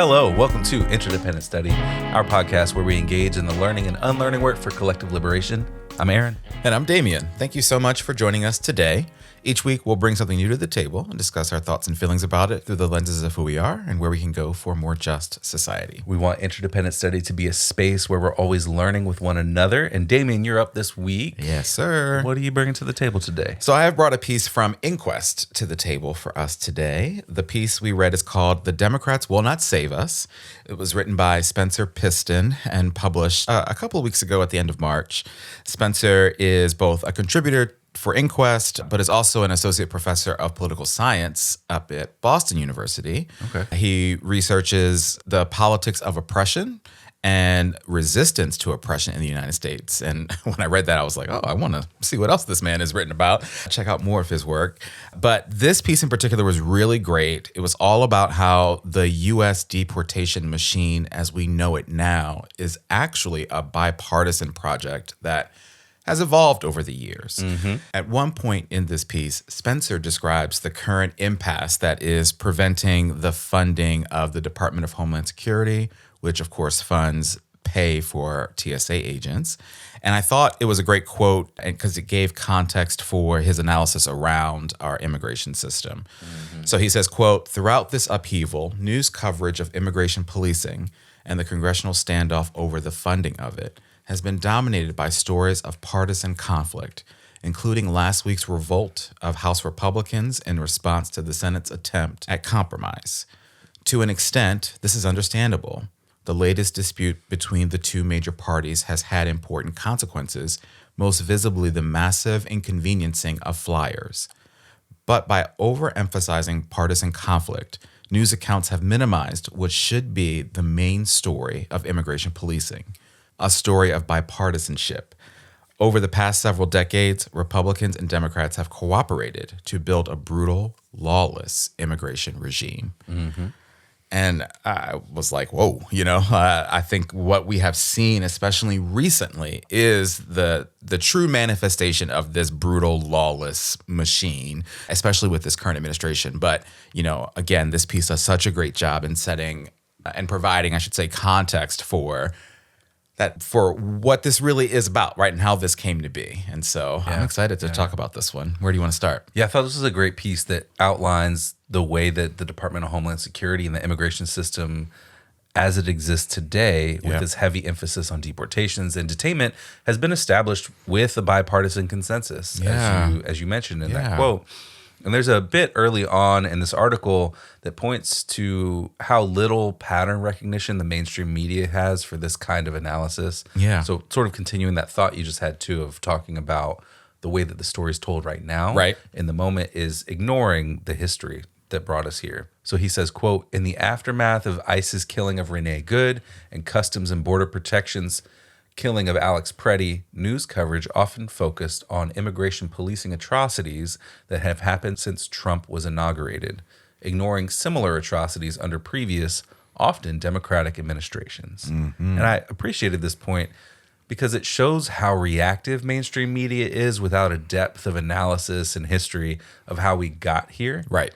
Hello, welcome to Interdependent Study, our podcast where we engage in the learning and unlearning work for collective liberation. I'm Aaron. And I'm Damien. Thank you so much for joining us today. Each week, we'll bring something new to the table and discuss our thoughts and feelings about it through the lenses of who we are and where we can go for a more just society. We want Interdependent Study to be a space where we're always learning with one another. And Damien, you're up this week. Yes, sir. What are you bringing to the table today? So I have brought a piece from Inquest to the table for us today. The piece we read is called "The Democrats Will Not Save Us." It was written by Spencer Piston and published a couple of weeks ago at the end of March. Spencer is both a contributor for Inquest, but is also an associate professor of political science up at Boston University. Okay. He researches the politics of oppression and resistance to oppression in the United States. And when I read that, I was like, oh, I want to see what else this man has written about. Check out more of his work. But this piece in particular was really great. It was all about how the U.S. deportation machine, as we know it now, is actually a bipartisan project that has evolved over the years. Mm-hmm. At one point in this piece, Spencer describes the current impasse that is preventing the funding of the Department of Homeland Security, which of course funds pay for TSA agents. And I thought it was a great quote because it gave context for his analysis around our immigration system. Mm-hmm. So he says, quote, "Throughout this upheaval, news coverage of immigration policing and the congressional standoff over the funding of it has been dominated by stories of partisan conflict, including last week's revolt of House Republicans in response to the Senate's attempt at compromise. To an extent, this is understandable. The latest dispute between the two major parties has had important consequences, most visibly the massive inconveniencing of flyers. But by overemphasizing partisan conflict, news accounts have minimized what should be the main story of immigration policing, a story of bipartisanship. Over the past several decades, Republicans and Democrats have cooperated to build a brutal, lawless immigration regime." Mm-hmm. And I was like, whoa, I think what we have seen, especially recently, is the true manifestation of this brutal, lawless machine, especially with this current administration. But, again, this piece does such a great job in setting and providing, I should say, context for what this really is about, right, and how this came to be. And so I'm excited to talk about this one. Where do you want to start? Yeah, I thought this was a great piece that outlines the way that the Department of Homeland Security and the immigration system as it exists today, with this heavy emphasis on deportations and detainment, has been established with a bipartisan consensus, as you mentioned in that quote. And there's a bit early on in this article that points to how little pattern recognition the mainstream media has for this kind of analysis. Yeah. So sort of continuing that thought you just had too of talking about the way that the story is told right now, right, in the moment, is ignoring the history that brought us here. So he says, quote, "In the aftermath of ICE's killing of Renee Good and Customs and Border Protection's killing of Alex Preddy, news coverage often focused on immigration policing atrocities that have happened since Trump was inaugurated, ignoring similar atrocities under previous, often Democratic administrations." Mm-hmm. And I appreciated this point because it shows how reactive mainstream media is without a depth of analysis and history of how we got here. Right.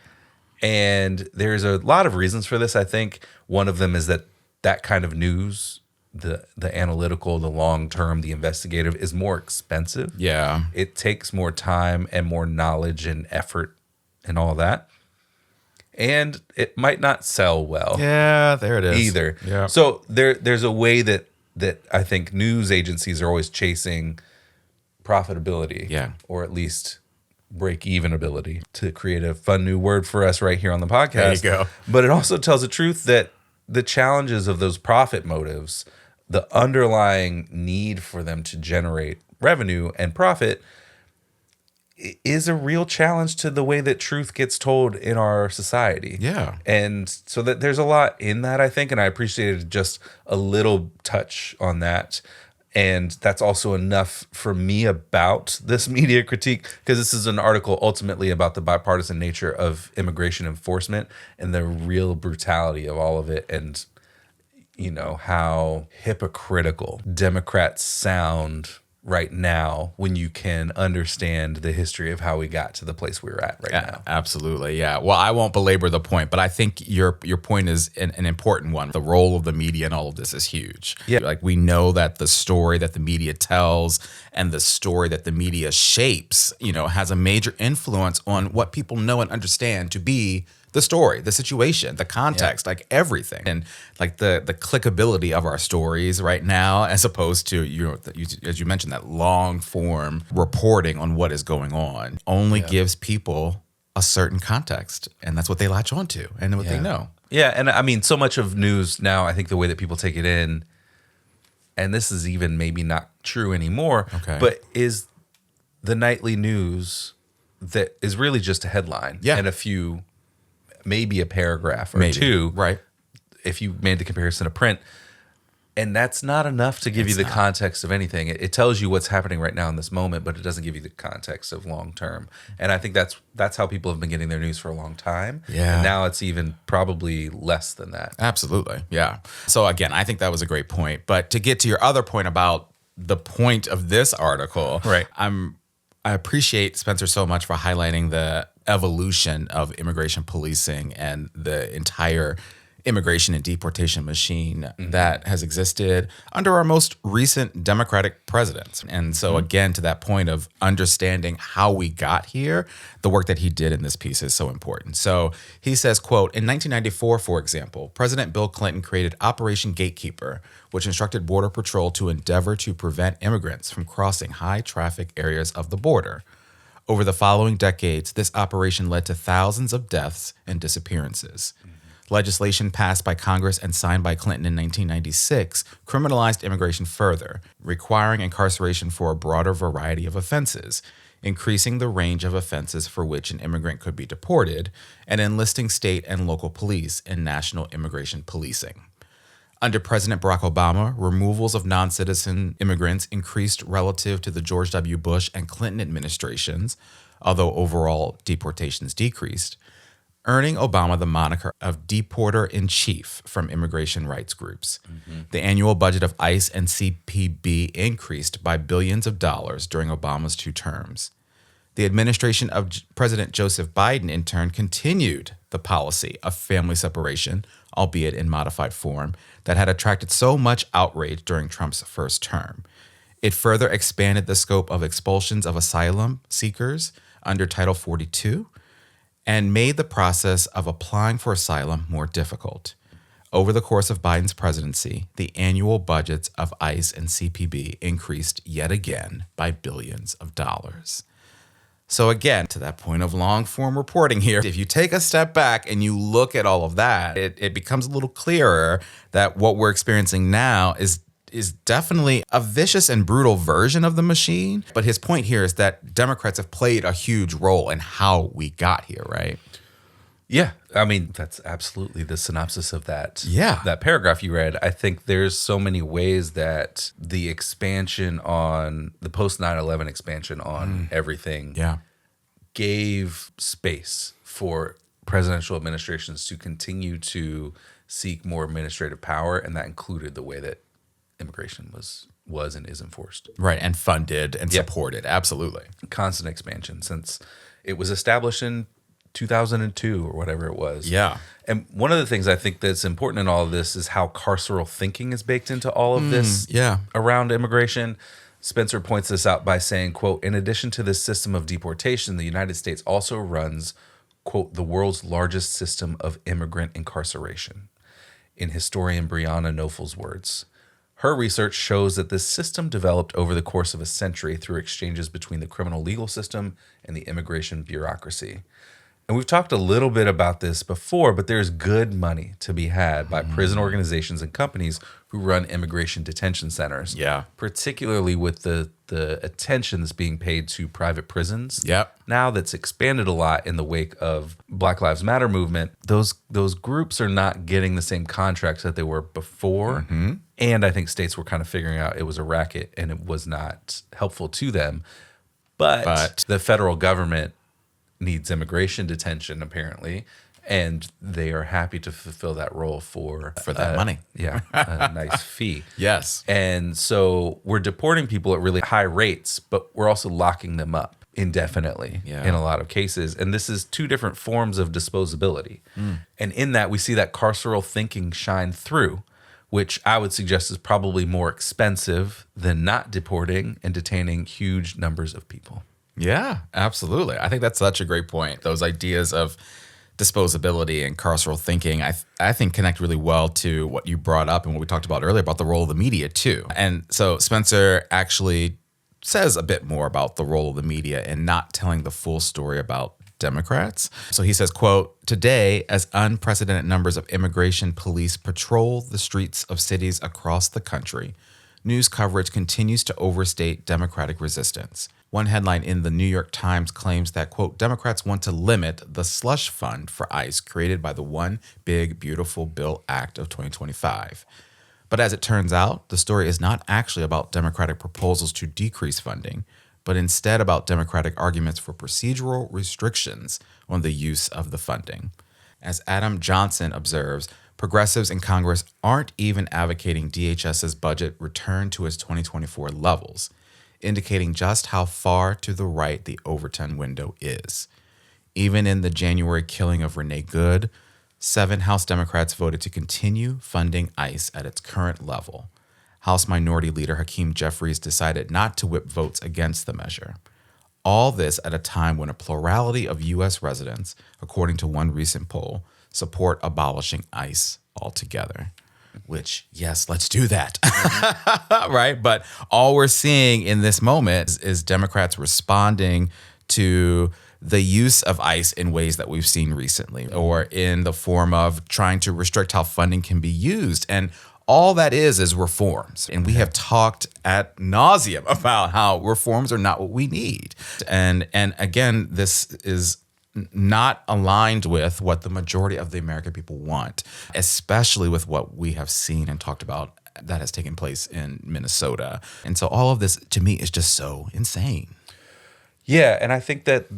And there's a lot of reasons for this. I think one of them is that kind of news, the analytical, the long-term, the investigative, is more expensive. Yeah. It takes more time and more knowledge and effort and all that. And it might not sell well. Yeah, there it is. Either. Yeah. So there's a way that I think news agencies are always chasing profitability. Yeah. Or at least break-even ability, to create a fun new word for us right here on the podcast. There you go. But it also tells the truth that the challenges of those profit motives, the underlying need for them to generate revenue and profit, is a real challenge to the way that truth gets told in our society. Yeah. And so that there's a lot in that, I think, and I appreciated just a little touch on that. And that's also enough for me about this media critique, because this is an article ultimately about the bipartisan nature of immigration enforcement and the real brutality of all of it, and how hypocritical Democrats sound right now when you can understand the history of how we got to the place we're at right now. Absolutely. Yeah. Well, I won't belabor the point, but I think your point is an important one. The role of the media in all of this is huge. Yeah. Like, we know that the story that the media tells and the story that the media shapes, has a major influence on what people know and understand to be the story, the situation, the context, like everything. And like the clickability of our stories right now, as opposed to, as you mentioned, that long form reporting on what is going on only gives people a certain context. And that's what they latch onto and what they know. Yeah. And I mean, so much of news now, I think the way that people take it in, and this is even maybe not true anymore, but is the nightly news that is really just a headline and a few, maybe a paragraph or two, right? If you made the comparison to print. And that's not enough to give you the context of anything. It tells you what's happening right now in this moment, but it doesn't give you the context of long term. And I think that's how people have been getting their news for a long time. Yeah. And now it's even probably less than that. Absolutely. Yeah. So again, I think that was a great point. But to get to your other point about the point of this article, right? I appreciate Spencer so much for highlighting the evolution of immigration policing and the entire immigration and deportation machine that has existed under our most recent Democratic presidents. And so again, to that point of understanding how we got here, the work that he did in this piece is so important. So he says, quote, in 1994, for example, President Bill Clinton created Operation Gatekeeper, which instructed Border Patrol to endeavor to prevent immigrants from crossing high traffic areas of the border. Over the following decades, this operation led to thousands of deaths and disappearances. Legislation passed by Congress and signed by Clinton in 1996 criminalized immigration further, requiring incarceration for a broader variety of offenses, increasing the range of offenses for which an immigrant could be deported, and enlisting state and local police in national immigration policing. Under President Barack Obama, removals of non-citizen immigrants increased relative to the George W. Bush and Clinton administrations, although overall deportations decreased, earning Obama the moniker of deporter-in-chief from immigration rights groups. The annual budget of ICE and CPB increased by billions of dollars during Obama's 2 terms. The administration of President Joseph Biden, in turn, continued the policy of family separation, albeit in modified form, that had attracted so much outrage during Trump's first term. It further expanded the scope of expulsions of asylum seekers under Title 42 and made the process of applying for asylum more difficult. Over the course of Biden's presidency, the annual budgets of ICE and CPB increased yet again by billions of dollars. So again, to that point of long-form reporting here, if you take a step back and you look at all of that, it becomes a little clearer that what we're experiencing now is definitely a vicious and brutal version of the machine. But his point here is that Democrats have played a huge role in how we got here, right? Yeah. I mean, that's absolutely the synopsis of that. Yeah. That paragraph you read. I think there's so many ways that the expansion on the post 9/11 expansion on everything gave space for presidential administrations to continue to seek more administrative power. And that included the way that immigration was and is enforced. Right. And funded and supported. Absolutely. Constant expansion since it was established in 2002 or whatever it was. Yeah. And one of the things I think that's important in all of this is how carceral thinking is baked into all of this around immigration. Spencer points this out by saying, quote, in addition to this system of deportation, the United States also runs, quote, the world's largest system of immigrant incarceration. In historian Brianna Nofel's words, her research shows that this system developed over the course of a century through exchanges between the criminal legal system and the immigration bureaucracy. And we've talked a little bit about this before, but there's good money to be had by prison organizations and companies who run immigration detention centers. Yeah. Particularly with the attention that's being paid to private prisons. Yep. Now that's expanded a lot in the wake of Black Lives Matter movement. Those groups are not getting the same contracts that they were before. And I think states were kind of figuring out it was a racket and it was not helpful to them. But the federal government needs immigration detention, apparently, And they are happy to fulfill that role for that money. Yeah, a nice fee. Yes. And so we're deporting people at really high rates, but we're also locking them up indefinitely in a lot of cases. And this is two different forms of disposability. And in that, we see that carceral thinking shine through, which I would suggest is probably more expensive than not deporting and detaining huge numbers of people. Yeah, absolutely. I think that's such a great point. Those ideas of disposability and carceral thinking, I think connect really well to what you brought up and what we talked about earlier about the role of the media too. And so Spencer actually says a bit more about the role of the media in not telling the full story about Democrats. So he says, quote, "Today, as unprecedented numbers of immigration police patrol the streets of cities across the country, news coverage continues to overstate Democratic resistance. One headline in the New York Times claims that, quote, Democrats want to limit the slush fund for ICE created by the One Big Beautiful Bill Act of 2025. But as it turns out, the story is not actually about Democratic proposals to decrease funding, but instead about Democratic arguments for procedural restrictions on the use of the funding. As Adam Johnson observes, progressives in Congress aren't even advocating DHS's budget return to its 2024 levels, indicating just how far to the right the Overton window is. Even in the January killing of Renee Good, 7 House Democrats voted to continue funding ICE at its current level. House Minority Leader Hakeem Jeffries decided not to whip votes against the measure. All this at a time when a plurality of U.S. residents, according to one recent poll, support abolishing ICE altogether. Which, yes, let's do that, right? But all we're seeing in this moment is Democrats responding to the use of ICE in ways that we've seen recently, or in the form of trying to restrict how funding can be used. And all that is reforms. And we have talked ad nauseum about how reforms are not what we need. And again, this is not aligned with what the majority of the American people want, especially with what we have seen and talked about that has taken place in Minnesota. And so all of this, to me, is just so insane. Yeah, and I think that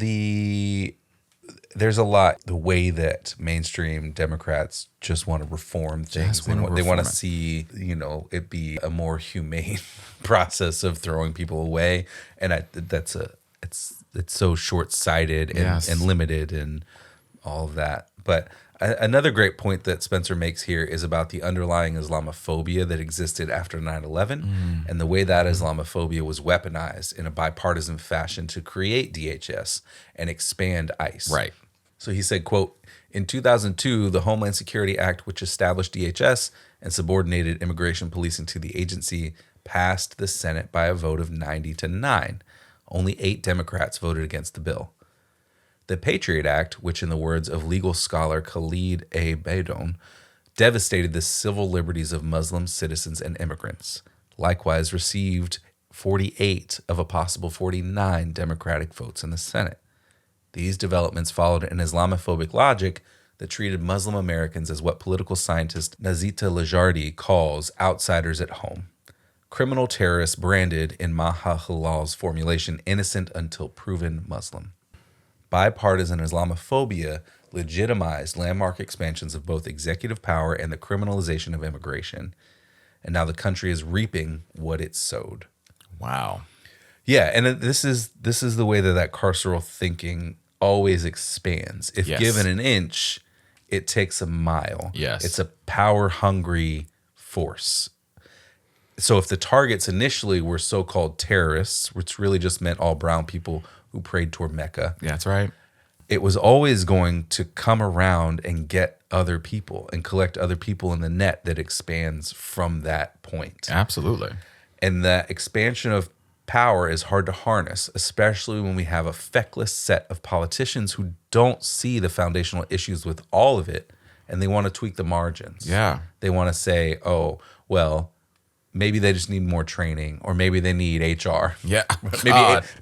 there's a lot, the way that mainstream Democrats just want to reform things. They want to see, it be a more humane process of throwing people away. And it's so short-sighted and limited and all of that. But another great point that Spencer makes here is about the underlying Islamophobia that existed after 9/11 and the way that Islamophobia was weaponized in a bipartisan fashion to create DHS and expand ICE. Right. So he said, quote, "In 2002, the Homeland Security Act, which established DHS and subordinated immigration policing to the agency, passed the Senate by a vote of 90-9. Only 8 Democrats voted against the bill. The Patriot Act, which in the words of legal scholar Khalid A. Baydon, devastated the civil liberties of Muslim citizens and immigrants, likewise received 48 of a possible 49 Democratic votes in the Senate. These developments followed an Islamophobic logic that treated Muslim Americans as what political scientist Nazita Lajardi calls outsiders at home. Criminal terrorists branded, in Maha Halal's formulation, innocent until proven Muslim. Bipartisan Islamophobia legitimized landmark expansions of both executive power and the criminalization of immigration. And now the country is reaping what it sowed." Wow. Yeah, and this is the way that carceral thinking always expands. If given an inch, it takes a mile. Yes. It's a power-hungry force. So if the targets initially were so-called terrorists, which really just meant all brown people who prayed toward Mecca. Yeah, that's right. It was always going to come around and get other people and collect other people in the net that expands from that point. Absolutely. And that expansion of power is hard to harness, especially when we have a feckless set of politicians who don't see the foundational issues with all of it, and they want to tweak the margins. Yeah. They want to say, oh, well, maybe they just need more training, or maybe they need HR. Yeah.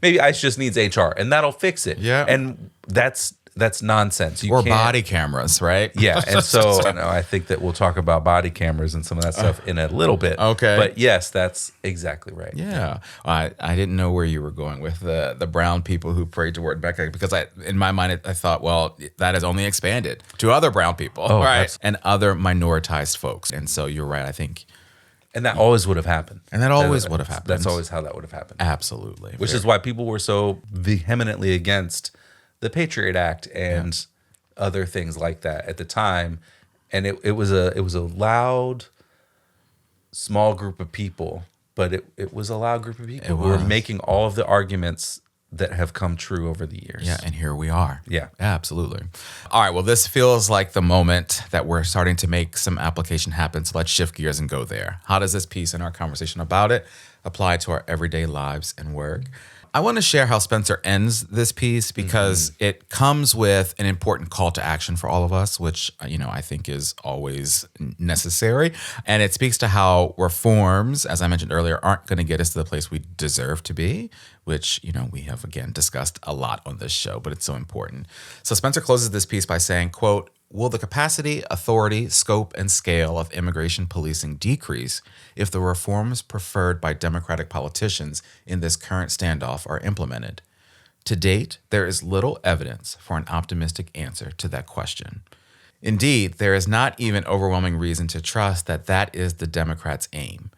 Maybe ICE just needs HR, and that'll fix it. Yeah. And that's that's nonsense. You Or can't- body cameras, right? Yeah, and so I think that we'll talk about body cameras and some of that stuff in a little bit. Okay. But yes, that's exactly right. Yeah, I didn't know where you were going with the brown people who prayed toward Mecca, because in my mind I thought, well, that has only expanded to other brown people, right, absolutely. and other minoritized folks. And so you're right. I think, And that always would have happened. and that always would have happened. That's always how that would have happened. Absolutely, Which is why people were so vehemently against the Patriot Act and other things like that at the time. And it was a loud, small group of people, but it was a loud group of people who were making all of the arguments that have come true over the years. Yeah, and here we are. Yeah. Absolutely. All right, well, this feels like the moment that we're starting to make some application happen, so let's shift gears and go there. How does this piece and our conversation about it apply to our everyday lives and work? I want to share how Spencer ends this piece because it comes with an important call to action for all of us, which, I think is always necessary. And it speaks to how reforms, as I mentioned earlier, aren't going to get us to the place we deserve to be, which, we have, again, discussed a lot on this show, but it's so important. So Spencer closes this piece by saying, quote, "Will the capacity, authority, scope, and scale of immigration policing decrease if the reforms preferred by Democratic politicians in this current standoff are implemented? To date, there is little evidence for an optimistic answer to that question. Indeed, there is not even overwhelming reason to trust that that is the Democrats' aim.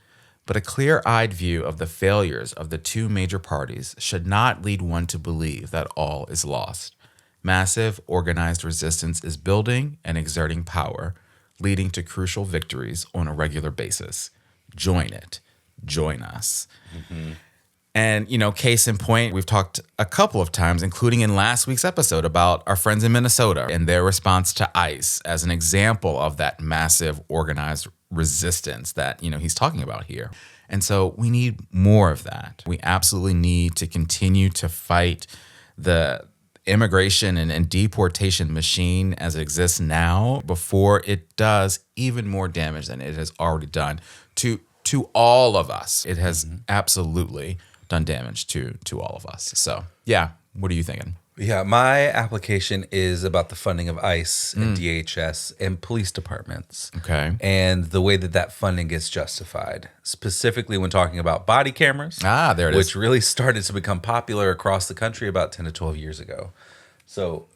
But a clear-eyed view of the failures of the two major parties should not lead one to believe that all is lost. Massive organized resistance is building and exerting power, leading to crucial victories on a regular basis. Join it. Join us." And, case in point, we've talked a couple of times, including in last week's episode, about our friends in Minnesota and their response to ICE as an example of that massive organized resistance that, he's talking about here. And so we need more of that. We absolutely need to continue to fight the immigration and deportation machine as it exists now before it does even more damage than it has already done to all of us. It has absolutely done damage to all of us. So, yeah, what are you thinking? Yeah, my application is about the funding of ICE and DHS and police departments. Okay. And the way that funding gets justified, specifically when talking about body cameras. There it is. Which really started to become popular across the country about 10 to 12 years ago. So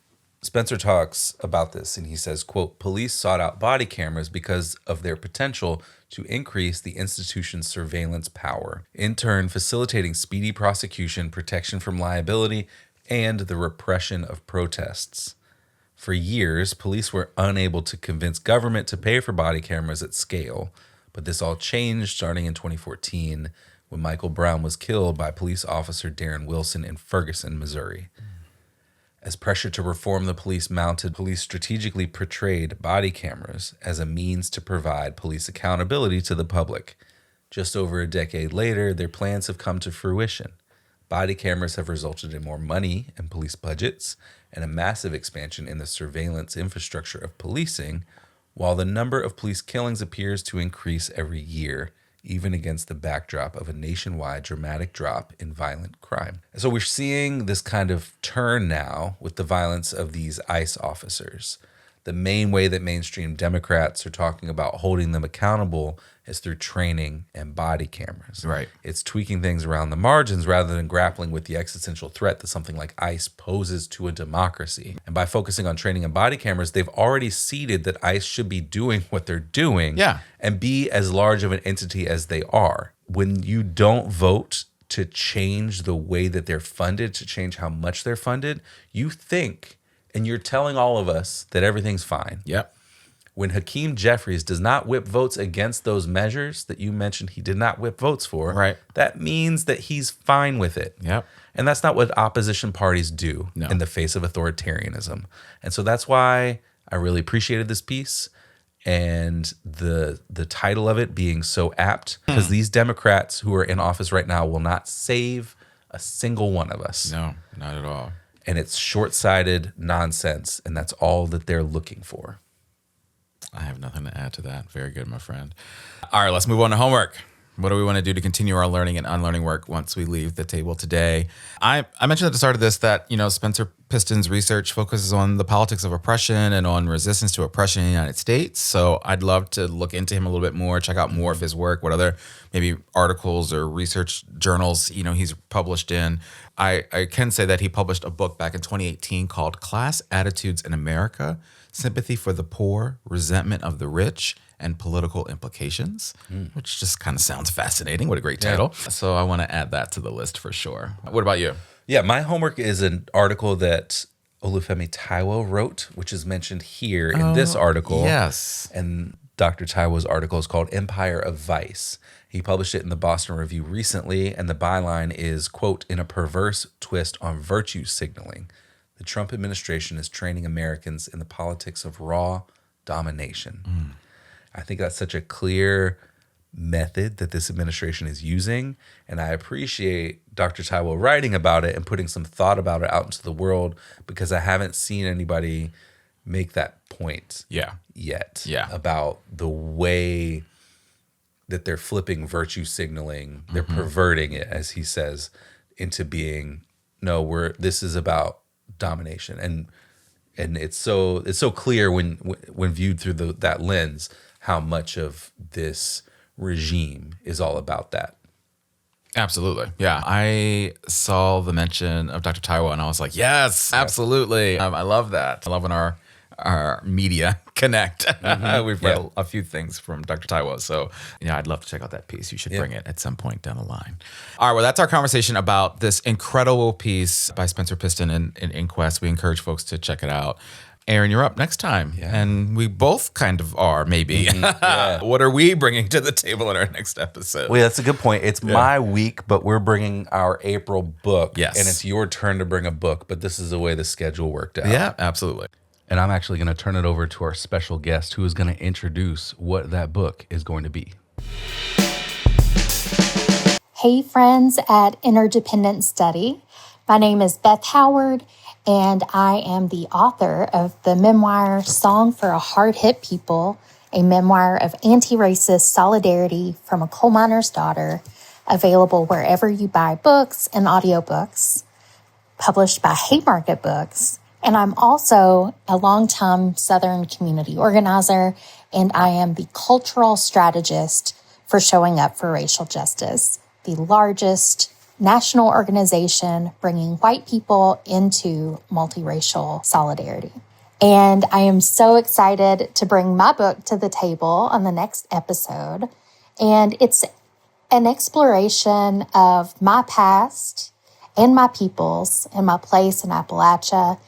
Spencer talks about this and he says, quote, "Police sought out body cameras because of their potential to increase the institution's surveillance power, in turn facilitating speedy prosecution, protection from liability, and the repression of protests. For years, police were unable to convince government to pay for body cameras at scale, but this all changed starting in 2014 when Michael Brown was killed by police officer Darren Wilson in Ferguson, Missouri. As pressure to reform the police mounted, police strategically portrayed body cameras as a means to provide police accountability to the public. Just over a decade later, their plans have come to fruition. Body cameras have resulted in more money in police budgets and a massive expansion in the surveillance infrastructure of policing, while the number of police killings appears to increase every year, even against the backdrop of a nationwide dramatic drop in violent crime. So we're seeing this kind of turn now with the violence of these ICE officers. The main way that mainstream Democrats are talking about holding them accountable is through training and body cameras. Right. It's tweaking things around the margins rather than grappling with the existential threat that something like ICE poses to a democracy. And by focusing on training and body cameras, they've already ceded that ICE should be doing what they're doing and be as large of an entity as they are. When you don't vote to change the way that they're funded, to change how much they're funded, you think, and you're telling all of us that everything's fine. Yep. When Hakeem Jeffries does not whip votes against those measures that you mentioned he did not whip votes for, right, that means that he's fine with it. Yep. And that's not what opposition parties do No. in the face of authoritarianism. And so that's why I really appreciated this piece and the title of it being so apt, because these Democrats who are in office right now will not save a single one of us. No, not at all. And it's short-sighted nonsense, and that's all that they're looking for. I have nothing to add to that. Very good, my friend. All right, let's move on to homework. What do we want to do to continue our learning and unlearning work once we leave the table today? I mentioned at the start of this that, Spencer Piston's research focuses on the politics of oppression and on resistance to oppression in the United States. So I'd love to look into him a little bit more, check out more of his work, what other maybe articles or research journals, he's published in. I can say that he published a book back in 2018 called Class Attitudes in America, Sympathy for the Poor, Resentment of the Rich, and Political Implications, which just kind of sounds fascinating. What a great title. So I want to add that to the list for sure. What about you? Yeah, my homework is an article that Olufemi Taiwo wrote, which is mentioned here in this article. Yes. And Dr. Taiwo's article is called Empire of Vice. He published it in the Boston Review recently, and the byline is, quote, in a perverse twist on virtue signaling, the Trump administration is training Americans in the politics of raw domination. I think that's such a clear method that this administration is using, and I appreciate Dr. Taiwo writing about it and putting some thought about it out into the world, because I haven't seen anybody make that point yet about the way that they're flipping virtue signaling, they're perverting it, as he says, into being, no, this is about domination, and it's so clear when viewed through that lens how much of this regime is all about that. Absolutely. Yeah. I saw the mention of Dr. Taiwo and I was like, yes, absolutely. I love that. I love when our media connect. We've read a few things from Dr. Taiwo. So, I'd love to check out that piece. You should bring it at some point down the line. All right. Well, that's our conversation about this incredible piece by Spencer Piston in Inquest. We encourage folks to check it out. Aaron, you're up next time. Yeah. And we both kind of are, maybe. What are we bringing to the table in our next episode? Well, that's a good point. It's my week, but we're bringing our April book. Yes. And it's your turn to bring a book, but this is the way the schedule worked out. Yeah, absolutely. And I'm actually going to turn it over to our special guest who is going to introduce what that book is going to be. Hey, friends at Interdependent Study. My name is Beth Howard, and I am the author of the memoir Song for a Hard-Hit People, a memoir of anti-racist solidarity from a coal miner's daughter, available wherever you buy books and audiobooks, published by Haymarket Books. And I'm also a longtime Southern community organizer, and I am the cultural strategist for Showing Up for Racial Justice, the largest national organization bringing white people into multiracial solidarity. And I am so excited to bring my book to the table on the next episode. And it's an exploration of my past and my people's and my place in Appalachia,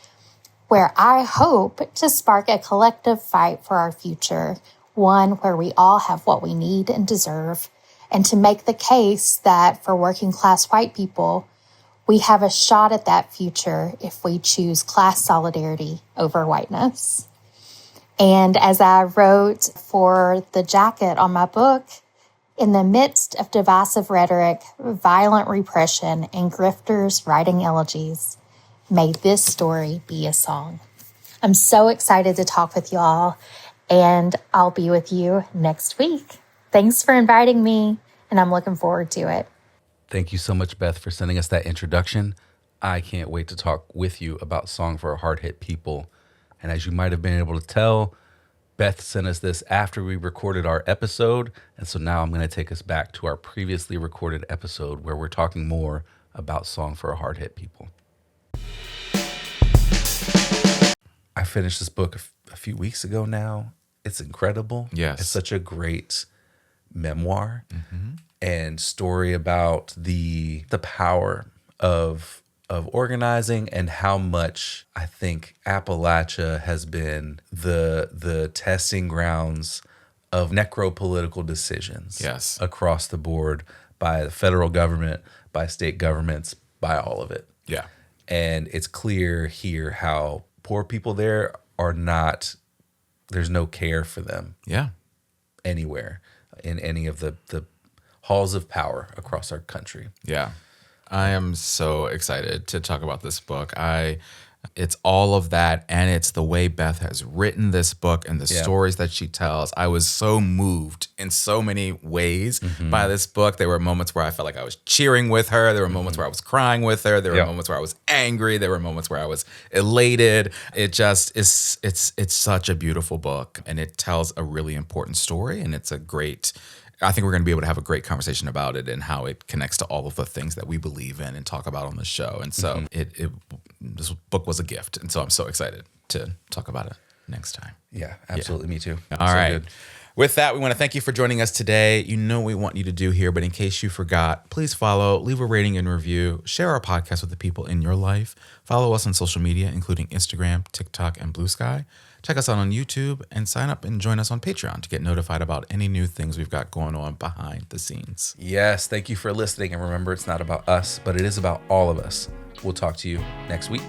where I hope to spark a collective fight for our future, one where we all have what we need and deserve, and to make the case that for working class white people, we have a shot at that future if we choose class solidarity over whiteness. And as I wrote for the jacket on my book, in the midst of divisive rhetoric, violent repression, and grifters writing elegies, may this story be a song. I'm so excited to talk with y'all, and I'll be with you next week. Thanks for inviting me, and I'm looking forward to it. Thank you so much, Beth, for sending us that introduction. I can't wait to talk with you about Song for a Hard-Hit People. And as you might have been able to tell, Beth sent us this after we recorded our episode. And so now I'm going to take us back to our previously recorded episode where we're talking more about Song for a Hard-Hit People. I finished this book a few weeks ago now. It's incredible. Yes. It's such a great memoir and story about the power of organizing and how much I think Appalachia has been the testing grounds of necropolitical decisions across the board by the federal government, by state governments, by all of it. Yeah. And it's clear here how poor people there are not, there's no care for them anywhere in any of the halls of power across our country. Yeah. I am so excited to talk about this book. I It's all of that, and it's the way Beth has written this book and the stories that she tells. I was so moved in so many ways by this book. There were moments where I felt like I was cheering with her. There were moments where I was crying with her. There were moments where I was angry. There were moments where I was elated. It just is, it's such a beautiful book, and it tells a really important story, and it's a great, I think we're going to be able to have a great conversation about it and how it connects to all of the things that we believe in and talk about on the show. And so this book was a gift. And so I'm so excited to talk about it next time. Yeah, absolutely. Me too. All right. With that, we want to thank you for joining us today. You know what we want you to do here, but in case you forgot, please follow, leave a rating and review, share our podcast with the people in your life, follow us on social media, including Instagram, TikTok, and Blue Sky. Check us out on YouTube and sign up and join us on Patreon to get notified about any new things we've got going on behind the scenes. Yes, thank you for listening. And remember, it's not about us, but it is about all of us. We'll talk to you next week.